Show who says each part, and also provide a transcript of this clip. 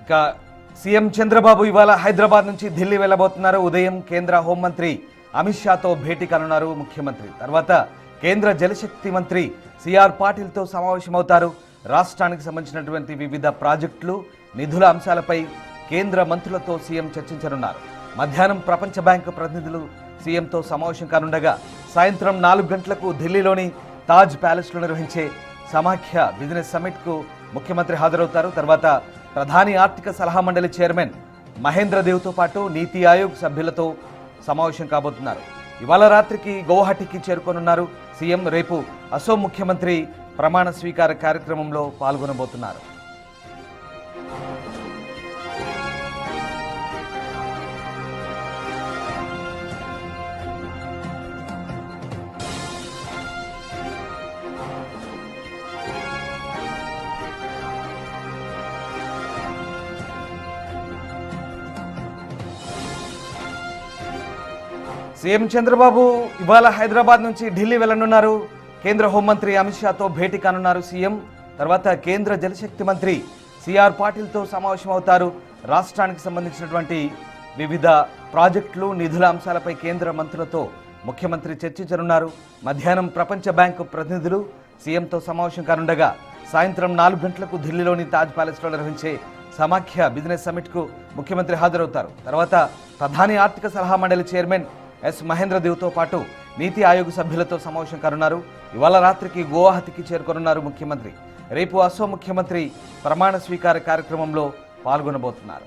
Speaker 1: ఇక సీఎం చంద్రబాబు ఇవాళ హైదరాబాద్ నుంచి ఢిల్లీ వెళ్లబోతున్నారు. ఉదయం కేంద్ర హోంమంత్రి అమిత్ షాతో భేటీ కానున్నారు ముఖ్యమంత్రి. తర్వాత కేంద్ర జలశక్తి మంత్రి సిఆర్ పాటిల్తో సమావేశమవుతారు. రాష్ట్రానికి సంబంధించినటువంటి వివిధ ప్రాజెక్టులు, నిధుల అంశాలపై కేంద్ర మంత్రులతో సీఎం చర్చించనున్నారు. మధ్యాహ్నం ప్రపంచ బ్యాంకు ప్రతినిధులు సీఎంతో సమావేశం కానుండగా సాయంత్రం 4 గంటలకు ఢిల్లీలోని తాజ్ ప్యాలెస్లో నిర్వహించే సమాఖ్య బిజినెస్ సమ్మిట్కు ముఖ్యమంత్రి హాజరవుతారు. తర్వాత ప్రధాని ఆర్థిక సలహా మండలి చైర్మన్ మహేంద్ర దేవ్తో పాటు నీతి ఆయోగ్ సభ్యులతో సమావేశం కాబోతున్నారు. ఇవాళ రాత్రికి గౌహటికి చేరుకోనున్నారు సీఎం. రేపు అసోం ముఖ్యమంత్రి ప్రమాణ స్వీకార కార్యక్రమంలో పాల్గొనబోతున్నారు. సీఎం చంద్రబాబు ఇవాళ హైదరాబాద్ నుంచి ఢిల్లీ వెళ్లనున్నారు. కేంద్ర హోంమంత్రి అమిత్ షాతో భేటీ కానున్నారు సీఎం. తర్వాత కేంద్ర జలశక్తి మంత్రి సిఆర్ పాటిల్తో సమావేశమవుతారు. రాష్ట్రానికి సంబంధించినటువంటి వివిధ ప్రాజెక్టులు, నిధుల అంశాలపై కేంద్ర మంత్రులతో ముఖ్యమంత్రి చర్చించనున్నారు. మధ్యాహ్నం ప్రపంచ బ్యాంకు ప్రతినిధులు సీఎంతో సమావేశం కానుండగా సాయంత్రం 4 గంటలకు ఢిల్లీలోని తాజ్ ప్యాలెస్లో నిర్వహించే సమాఖ్య బిజినెస్ సమ్మిట్కు ముఖ్యమంత్రి హాజరవుతారు. తర్వాత ప్రధాని ఆర్థిక సలహా మండలి చైర్మన్ మహేంద్ర దేవ్తో పాటు నీతి ఆయోగ్ సభ్యులతో సమావేశం కానున్నారు. ఇవాళ రాత్రికి గువాహతికి చేరుకోనున్నారు ముఖ్యమంత్రి. రేపు అసోం ముఖ్యమంత్రి ప్రమాణ స్వీకార కార్యక్రమంలో పాల్గొనబోతున్నారు.